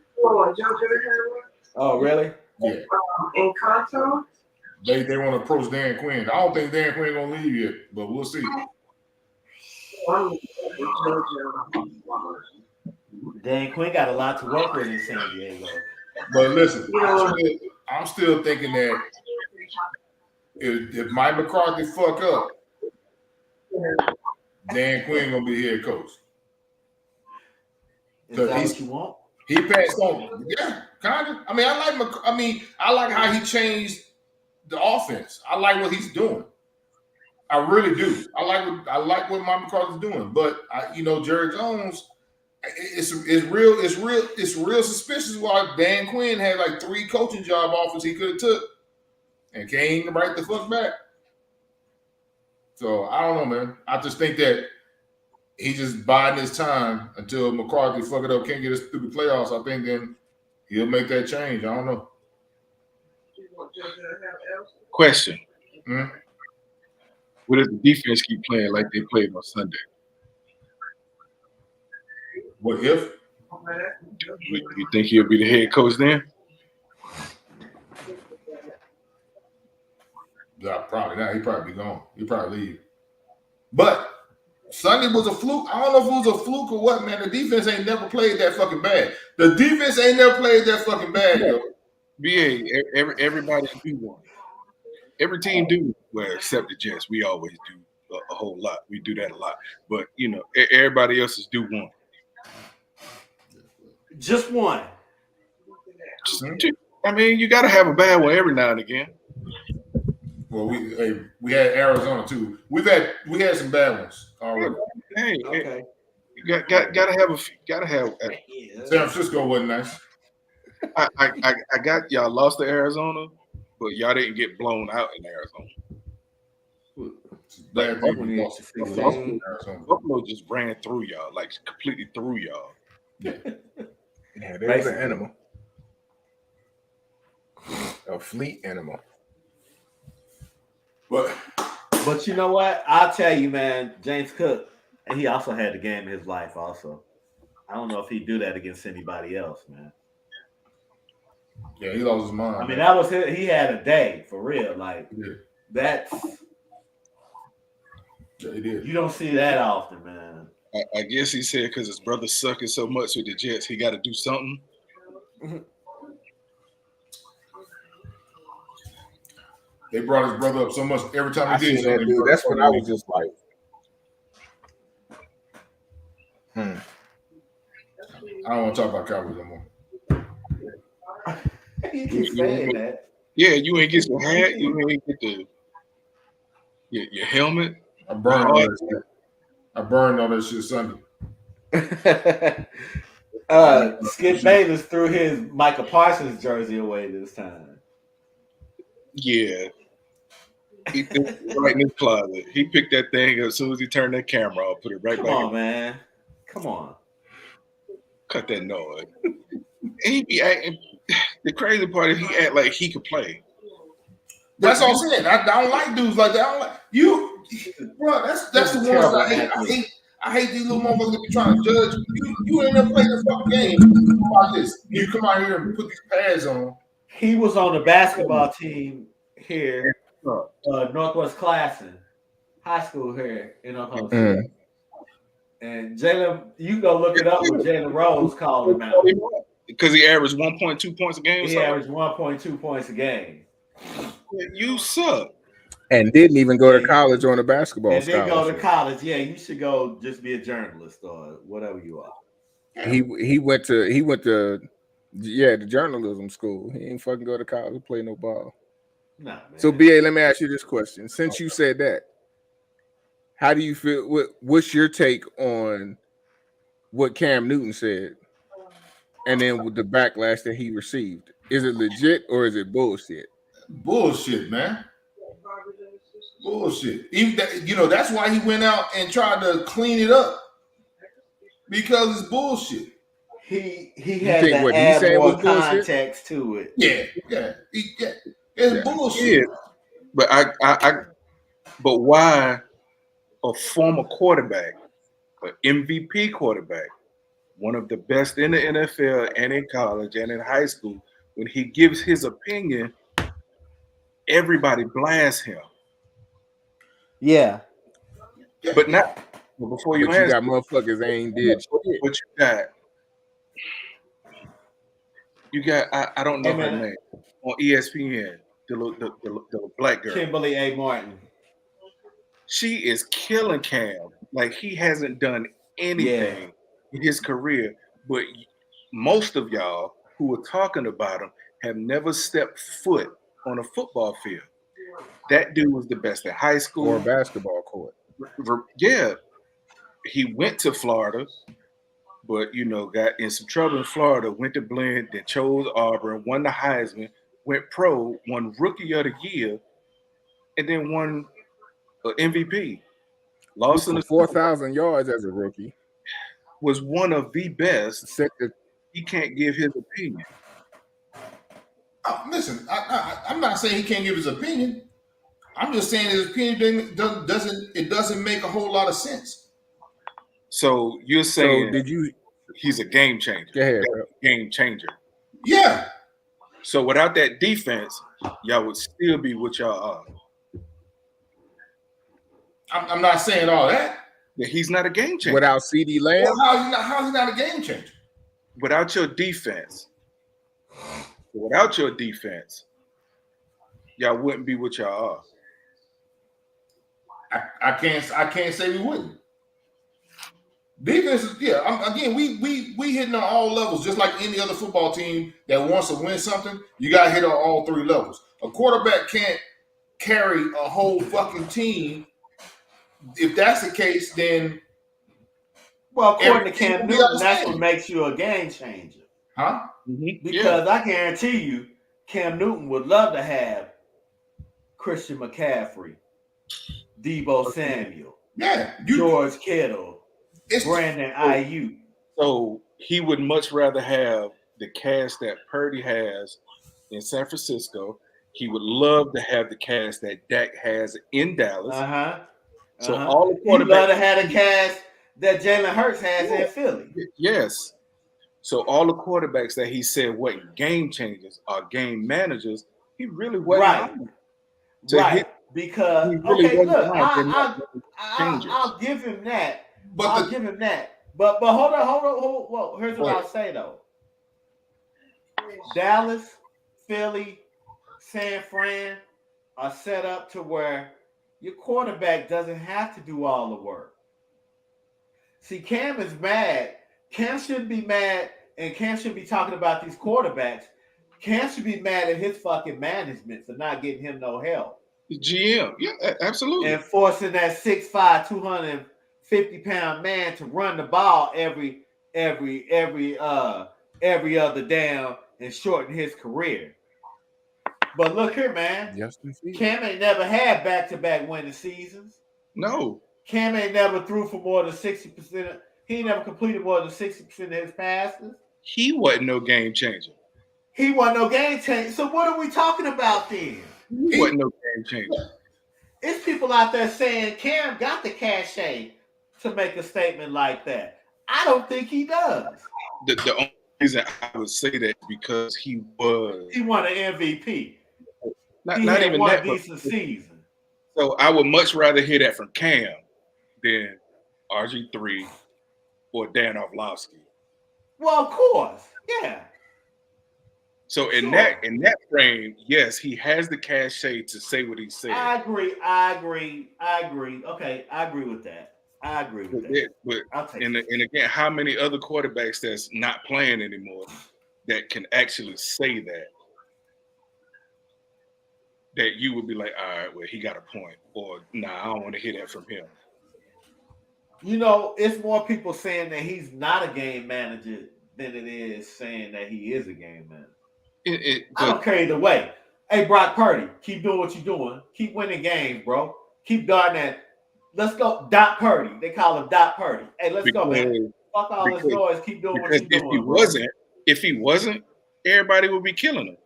Oh, really? Yeah. In Kanto? They want to approach Dan Quinn. I don't think Dan Quinn gonna leave yet, but we'll see. Dan Quinn got a lot to work with in San Diego. But listen, I'm still thinking that if Mike McCarthy fuck up, Dan Quinn gonna be head coach. Is that what you want? He passed on. Yeah, kind of. I like how he changed the offense. I like what he's doing. I really do. I like what Mike McCarthy's doing. But Jerry Jones, it's real suspicious why Dan Quinn had like 3 coaching job offers he could have took and came right the fuck back. So I don't know, man. I just think that he's just biding his time until McCarthy fuck it up, can't get us through the playoffs. I think then he'll make that change. I don't know. Question. Hmm? What if the defense keep playing like they played on Sunday? What if? You think he'll be the head coach then? Yeah, probably not. He'd probably be gone. He'd probably leave. But Sunday was a fluke. I don't know if it was a fluke or what, man. The defense ain't never played that fucking bad. The defense ain't never played that fucking bad, yo. BA, everybody do one. Every team do, well, except the Jets. We always do a whole lot. We do that a lot. But, everybody else is do one. Just one. I mean, you got to have a bad one every now and again. Well, we had Arizona too. We had some bad ones already. Hey, Okay. you gotta have. San Francisco wasn't nice. I got y'all lost to Arizona, but y'all didn't get blown out in Arizona. Bad people lost to Arizona. Buffalo just ran through y'all, like completely through y'all. Yeah, there was an animal, a fleet animal. But you know what? I'll tell you, man. James Cook, he also had the game of his life. Also, I don't know if he'd do that against anybody else, man. Yeah, he lost his mind. I mean, that was his, he had a day for real. Like that's. Yeah, he did. You don't see that often, man. I guess he said because his brother's sucking so much with the Jets, he got to do something. They brought his brother up so much every time he did that, dude. That's when I was just like, Hmm. I don't want to talk about Cowboys no more. You You, keep you saying ain't, that. yeah, you ain't get your hat. You ain't get your helmet. I Your burned all hard that shit. I burned all that shit Sunday. Skip Bayless threw his Michael Parsons jersey away this time. Yeah, he threw it right in his closet. He picked that thing up as soon as he turned that camera off, put it right Come back on, in. man. Come on. Cut that noise. And he be acting. The crazy part is he act like he could play. That's But all I'm saying. I don't like dudes like that. I don't like you, bro. That's He's the a ones that terrible I hate. athlete. I hate these little motherfuckers that be trying to judge. You ain't never played this fucking game. How about this? You come out here and put these pads on. He was on the basketball team here, uh, Northwest Classen High School here in Oklahoma Mm. City. And Jalen, you go look it up when Jalen Rose called him out. because he averaged 1.2 points a game or He something. averaged 1.2 points a game. You suck. And didn't even go to Yeah, college on a basketball And then go to scholarship. college. Yeah, you should go just be a journalist or whatever you are. He went to the journalism school. He ain't fucking go to college to play no ball. Nah, man. So BA, let me ask you this question. Since you said that, how do you feel? What's your take on what Cam Newton said, and then with the backlash that he received? Is it legit or is it bullshit? Bullshit, man. Bullshit. Even that, that's why he went out and tried to clean it up because it's bullshit. He You had think to what he's add saying was more bullshit? context to it. Yeah. It's Yeah. bullshit. Yeah, but but why a former quarterback, an MVP quarterback, one of the best in the NFL and in college and in high school, when he gives his opinion, everybody blasts him. Yeah. But not before you But you answer. got motherfuckers ain't did shit. What you got I don't know Hey, her man. name on ESPN, the black girl. Kimberly A. Martin. She is killing Cam. Like he hasn't done anything in his career, but most of y'all who are talking about him have never stepped foot on a football field. That dude was the best at high Or a school. basketball court. Yeah, he went to Florida, but got in some trouble in Florida. Went to Blinn, then chose Auburn, won the Heisman, went pro, won Rookie of the Year, and then won MVP. Lost in For the 4,000 yards as a rookie. was one of the best. Set the He can't give his opinion. Listen, I'm not saying he can't give his opinion. I'm just saying his opinion doesn't make a whole lot of sense. So you're So saying did you he's a game changer? go ahead, That's bro. a game changer. Yeah. So without that defense, y'all would still be what y'all are. I'm not saying all that. That he's not a game changer. Without CD Lamb? Well, how's he not a game changer? Without your defense, y'all wouldn't be what y'all are. I can't say we wouldn't. Defense is again, we hitting on all levels, just like any other football team that wants to win something. You got to hit on all three levels. A quarterback can't carry a whole fucking team. If that's the case, then Well, according to everything Cam will be Newton, that's what outstanding. makes you a game changer. Huh? Because I guarantee you, Cam Newton would love to have Christian McCaffrey, Debo Samuel, George Kittle, Brandon Ayuk. So he would much rather have the cast that Purdy has in San Francisco. He would love to have the cast that Dak has in Dallas. So all the He'd love to have the cast that Jalen Hurts has in Philly. Yes. So all the quarterbacks that he said weren't game changers are game managers. He really wasn't lying. So Because he really look, lying. I'll give him that. Give him that. But hold on. Well, here's what I'll say though. Dallas, Philly, San Fran are set up to where your quarterback doesn't have to do all the work. See, Cam is mad. Cam shouldn't be mad, and Cam should be talking about these quarterbacks. Cam should be mad at his fucking management for not getting him no help GM, yeah, absolutely. and forcing that 6'5", 250-pound man to run the ball every every other down and shorten his career. But look here, man. Yes, indeed. Cam ain't never had back-to-back winning seasons. No, Cam ain't never threw for more than 60%. He ain't never completed more than 60% of his passes. he wasn't no game changer. He wasn't no game changer. So what are we talking about then? He wasn't no game changer. It's people out there saying Cam got the cachet to make a statement like that. I don't think he does. The only reason I would say that is because he He won an MVP. He not had even one that. decent season. So I would much rather hear that from Cam than RG3 or Dan Orlovsky. Well, of course, yeah. So in Sure. that frame, yes, he has the cachet to say what he said. I agree. Okay, I agree with that. But I'll take and it. again, how many other quarterbacks that's not playing anymore that can actually say that? That you would be like, all right, well, he got a point, or nah, I don't want to hear that from him. You know, it's more people saying that he's not a game manager than it is saying that he is a game manager. I don't care either way. Hey, Brock Purdy, keep doing what you're doing. Keep winning games, bro. Keep guarding that. Let's go, Doc Purdy. They call him Doc Purdy. Hey, let's go, man. Fuck all this noise. Keep doing what because you're doing. if he wasn't, everybody would be killing him.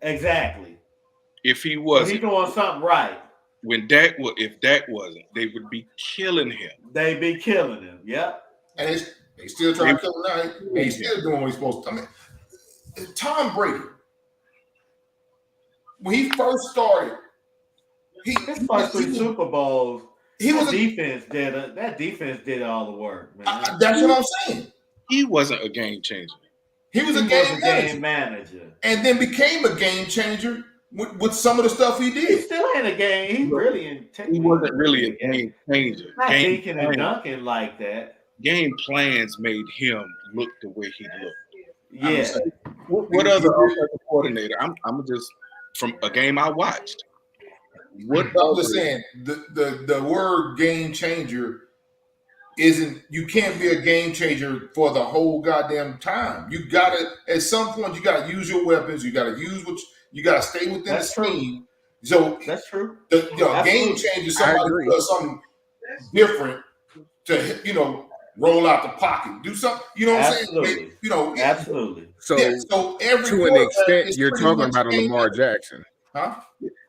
Exactly. If he So wasn't, he doing something right. if Dak wasn't, they would be killing him. They be killing him. Yep. And they still trying to kill him now. And he's still doing what he's supposed to. I mean, Tom Brady, when he first started, his first three Super Bowls, that defense did all the work, man. That's what I'm saying. He wasn't a game changer. He was a game manager, and then became a game changer with some of the stuff he did. He still ain't a game. He wasn't really a game changer. Not dinking and dunking like that. Game plans made him look the way he looked. Yeah. What other offensive coordinator? I'm just from a game I watched. I'm just saying the word game changer isn't. You can't be a game changer for the whole goddamn time. You gotta at some point you gotta use your weapons. You gotta use you gotta stay within the scheme. So that's true. The game changer somebody who does something different to roll out the pocket, do something. You know what I'm saying? Absolutely. So every to an extent, you're talking about a Lamar Jackson, huh?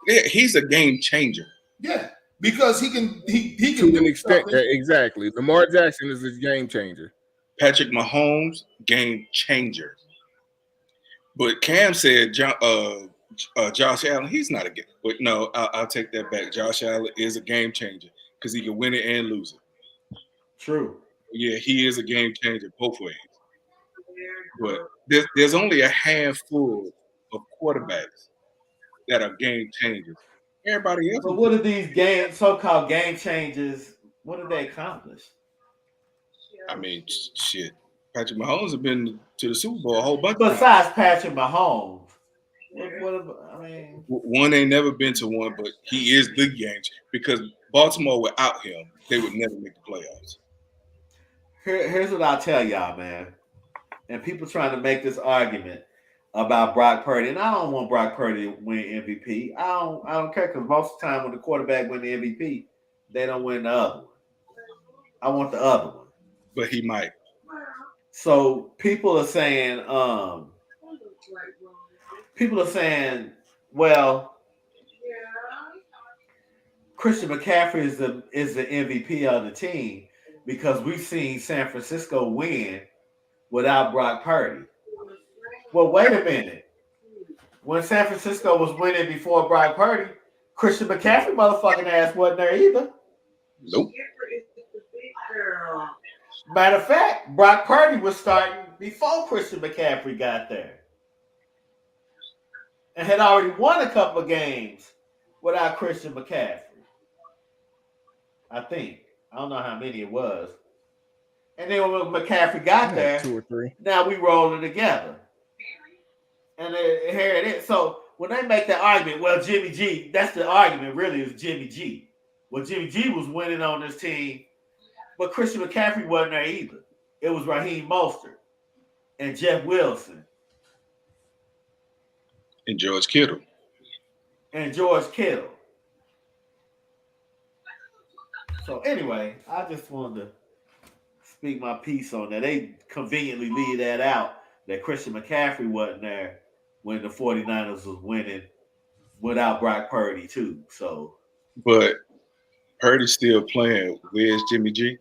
Yeah, he's a game changer. Yeah, because he can to an extent. Exactly, Lamar Jackson is a game changer. Patrick Mahomes, game changer. But Cam said Josh Allen, he's not a game. But no, I'll take that back. Josh Allen is a game changer because he can win it and lose it. True. Yeah, he is a game changer both ways. But there's only a handful of quarterbacks that are game changers. Everybody else. But what are these so-called game changers? What did they accomplish? I mean, shit. Patrick Mahomes has been to the Super Bowl a whole bunch. Besides Patrick Mahomes, one ain't never been to one, but he is the game changer because Baltimore without him, they would never make the playoffs. Here's what I'll tell y'all, man. And people trying to make this argument about Brock Purdy, and I don't want Brock Purdy to win MVP. I don't care because most of the time when the quarterback win the MVP, they don't win the other one. I want the other one. But he might. So people are saying, well, Christian McCaffrey is the MVP of the team because we've seen San Francisco win without Brock Purdy. Well, wait a minute. When San Francisco was winning before Brock Purdy, Christian McCaffrey motherfucking ass wasn't there either. Nope. Matter of fact, Brock Purdy was starting before Christian McCaffrey got there. And had already won a couple of games without Christian McCaffrey. I think. I don't know how many it was. And then when McCaffrey got Like 2 there, or 3. now we rolling together. And here it is. So when they make that argument, well, Jimmy G, that's the argument really is Jimmy G. Well, Jimmy G was winning on this team, but Christian McCaffrey wasn't there either. It was Raheem Mostert and Jeff Wilson And George Kittle. and George Kittle. So anyway, I just wanted to speak my piece on that. They conveniently leave that out, that Christian McCaffrey wasn't there when the 49ers was winning without Brock Purdy too. So But Purdy's still playing. Where's Jimmy G?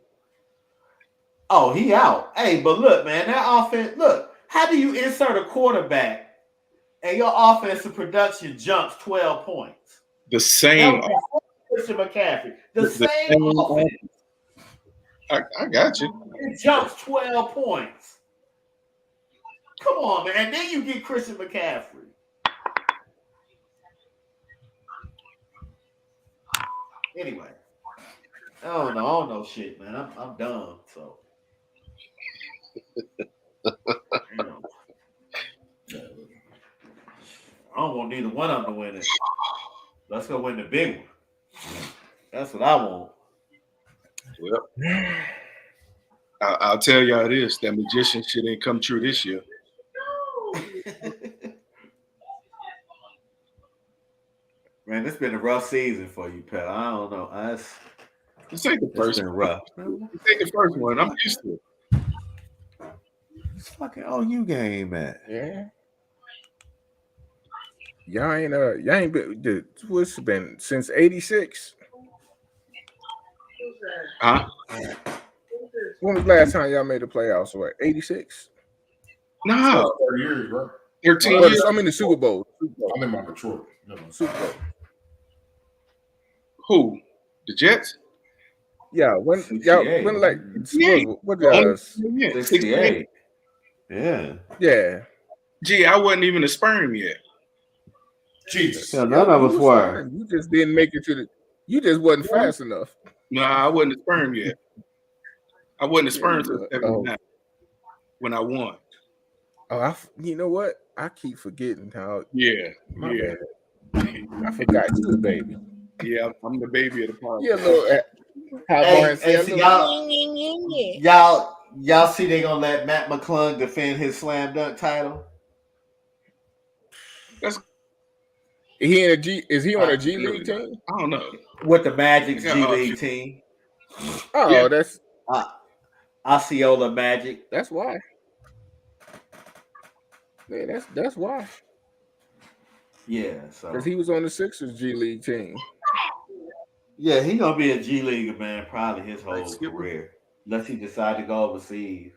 oh, he out. Hey, but look, man, that offense, look, how do you insert a quarterback and your offensive production jumps 12 points? The That same. was before Christian McCaffrey. The The same same offense. I got you. It jumps 12 points. Come on, man. And then you get Christian McCaffrey. Anyway, I don't know shit, man. I'm done. So, you know, I don't want neither one of them to win it. Let's go win the big one. That's what I want. Well, I'll tell y'all this: that magician shit ain't come true this year. Man, it's been a rough season for you, pal. I don't know. This ain't the It's first been one. rough. This ain't the first one. I'm used to it. It's fucking OU game, man. Yeah. Y'all ain't been what's it been since 86? Huh? When was the last time y'all made the playoffs? What, 86? No, 30 years, bro. 13 Well, years. I mean the Super Bowl. I'm in my Detroit. No. Super Bowl. Who? The Jets? Yeah, when 68. when like Yeah. what Oh, does? yeah. 68. Yeah. Yeah. Gee, I wasn't even a sperm yet. Jesus. Yeah, none of you us was were. fine. You just didn't make it to the. You just wasn't fast enough. No, I wasn't a sperm yet. I wasn't a sperm until Oh. 79 when I won. Oh, you know what? I keep forgetting how. Yeah. My Yeah. bad. I forgot you the baby. Yeah, I'm the baby of the podcast. Yeah, little. How Hey, Barnes hey, said, see, little, y'all see they gonna let Matt McClung defend his slam dunk title? he in a G? Is he on a G Really League not. team? I don't know. With the Magic's Yeah, G League team. Oh, Yeah. that's Osceola Magic. why. Yeah, that's why. Yeah, so Because he was on the Sixers G League team. yeah, he gonna be a G Leaguer, man, probably his whole Like Skipper? career. Unless he decide to go overseas.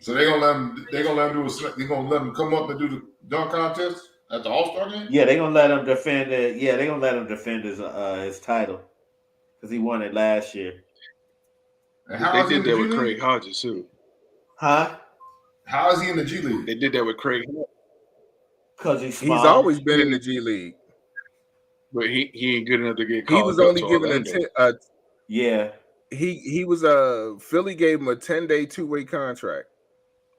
So they're gonna let him. They're gonna let him come up and do the dunk contest at the All-Star game. Yeah, they're gonna let him defend it. Yeah, they're gonna let him defend his title. Because he won it last year. And how They is he in did the that G with Craig League? Hodges too. Huh? How is he in the G League? They did that with Craig, Because he's small. He's always been in the G League. but he ain't good enough to get He called was up only to given Orlando. Yeah. he was Philly gave him a 10-day 2-way contract,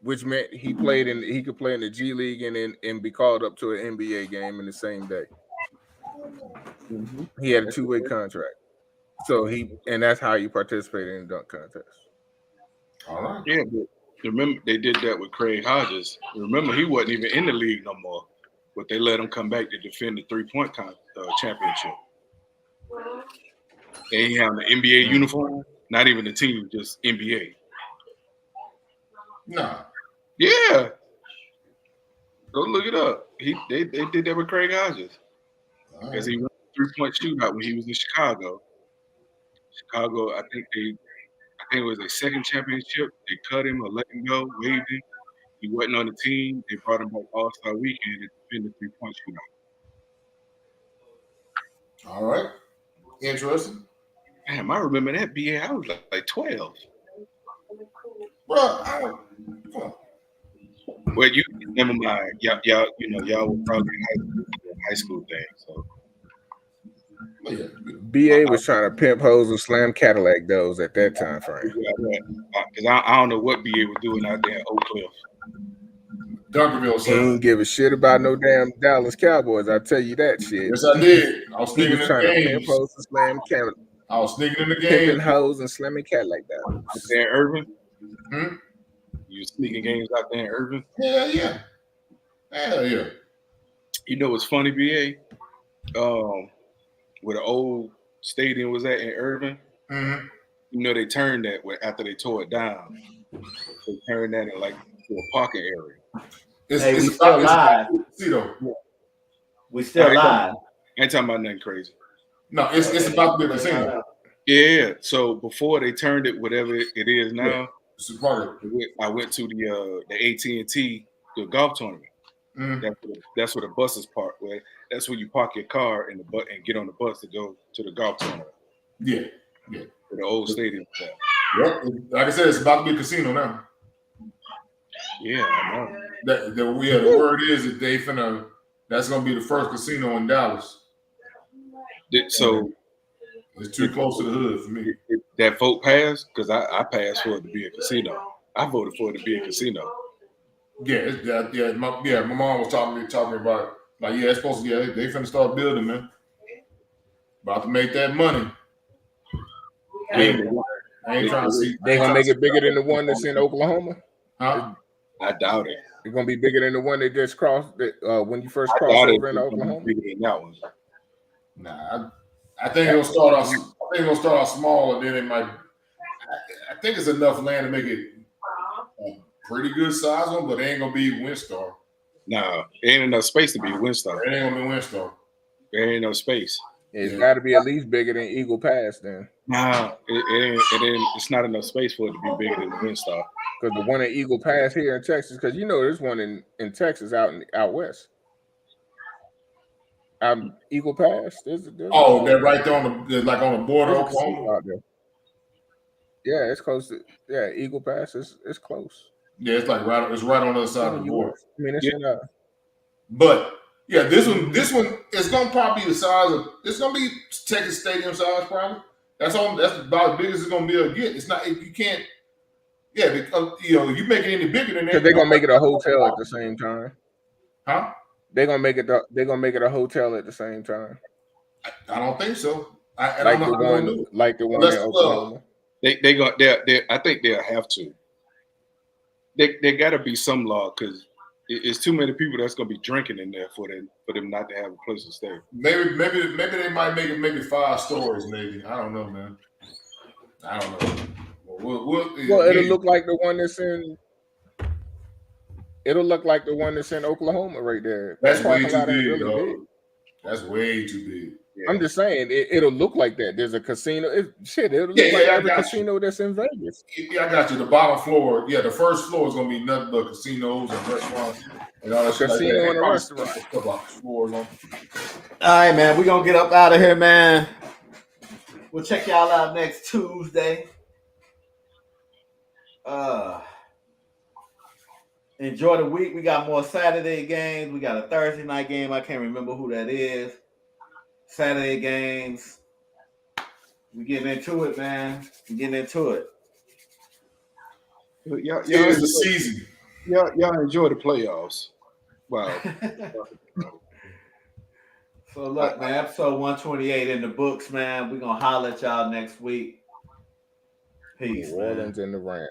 which meant he could play in the G League and be called up to an NBA game in the same day. Mm-hmm. He had a 2-way contract, so and that's how you participated in the dunk contest. All right. Yeah, but remember they did that with Craig Hodges. Remember he wasn't even in the league no more, but they let him come back to defend the 3-point championship. They ain't have the NBA uniform, not even the team, just NBA. Nah. Yeah, go look it up. They did that with Craig Hodges All because right. he won the 3-point shootout when he was in Chicago. Chicago, I think it was their second championship. They cut him or let him go, waived him. He wasn't on the team. They brought him back All-Star Weekend to defend the 3-point shootout. All right. Interesting. Damn, I remember that BA. I was like 12. Bro, come on. Well, you never mind. Y'all were probably in high school thing. So But yeah, BA was trying to pimp hoes and slam Cadillac doors at that time frame. Because I don't know what BA was doing out there in Oak Cliff. Dunkerville, He sir. ain't give a shit about no damn Dallas Cowboys. I tell you that shit. Yes, I did. I was He sneaking was in trying to pimp games. hoes and slam Cadillac, I was sneaking in the pimping games. hoes and slamming Cadillac doors. Out there in Irvin? Hmm? You sneaking games out there in Irvin? Hell yeah. Hell yeah. You know what's funny, BA? Where the old stadium was at in Irvin, Mm-hmm. you know they turned that after they tore it down. They turned that in like to a parking area. Hey, we still live. See though. We still live. I ain't talking about nothing crazy. No, it's about to be a casino. Yeah. So before they turned it, whatever it is now, It's a part of it. I went to the AT&T the golf tournament. Mm-hmm. That's where the buses park. That's where you park your car in the bus and get on the bus to go to the golf tournament. Yeah. Yeah. Where the old stadium. Yep. Like I said, it's about to be a casino now. Yeah, I know. The word is that that's gonna be the first casino in Dallas. So it's too close to the hood for me. That vote passed because I passed for it to be a casino. I voted for it to be a casino. Yeah, my mom was talking to me about it. Like, yeah, it's supposed to. Yeah, they finna start building, man. About to make that money. I ain't trying to see. They gonna make it bigger than the one that's in Oklahoma? Huh? I doubt it. It's gonna be bigger than the one that just crossed when you first I crossed doubt over it. in Oklahoma. Bigger than that one. Nah, I think it'll start off. I think it'll start off small, and then it might. I think it's enough land to make it a pretty good size one, but it ain't gonna be Windstar. No, it ain't enough space to be Windstar. It ain't gonna be Windstar. There ain't no space. It's got to be at least bigger than Eagle Pass then. Nah, it ain't. It's not enough space for it to be bigger than the Windstar. Because the one at Eagle Pass here in Texas, because you know there's one in Texas out west. Eagle Pass. There's they're right there on the border of Oklahoma. Out there. Yeah, it's close to. Yeah, Eagle Pass is close. Yeah, it's right on the other side of the border. I mean, it's in But yeah, this one is gonna probably be the size of. It's gonna be Texas Stadium size probably. That's about as big as it's gonna be able to get. It's not. You can't. Yeah, because you make it any bigger than that. Because they're gonna make it a hotel at the same time. Huh? They're gonna make it a hotel at the same time. I don't think so. Like the one in Oklahoma. I think they'll have to. There got to be some law because it's too many people that's gonna be drinking in there for them not to have a place to stay. Maybe they might make it maybe 5 stories. Maybe I don't know, man. I don't know. Well, it'll look like the one that's in. It'll look like the one that's in Oklahoma right there. That's way too big, big. That's way too big. Yeah. I'm just saying it'll look like that. There's a casino. It'll look like every casino that's in Vegas. Yeah, I got you. The bottom floor, the first floor is gonna be nothing but casinos and restaurants and all that shit. Casino like and a restaurant. All right, man. We're gonna get up out of here, man. We'll check y'all out next Tuesday. Enjoy the week. We got more Saturday games. We got a Thursday night game. I can't remember who that is. Saturday games. We getting into it, man. We getting into it. Y'all it's the season. Y'all enjoy the playoffs. Wow. So look, man, episode 128 in the books, man. We're gonna holler at y'all next week. Peace. New Orleans and the Rams.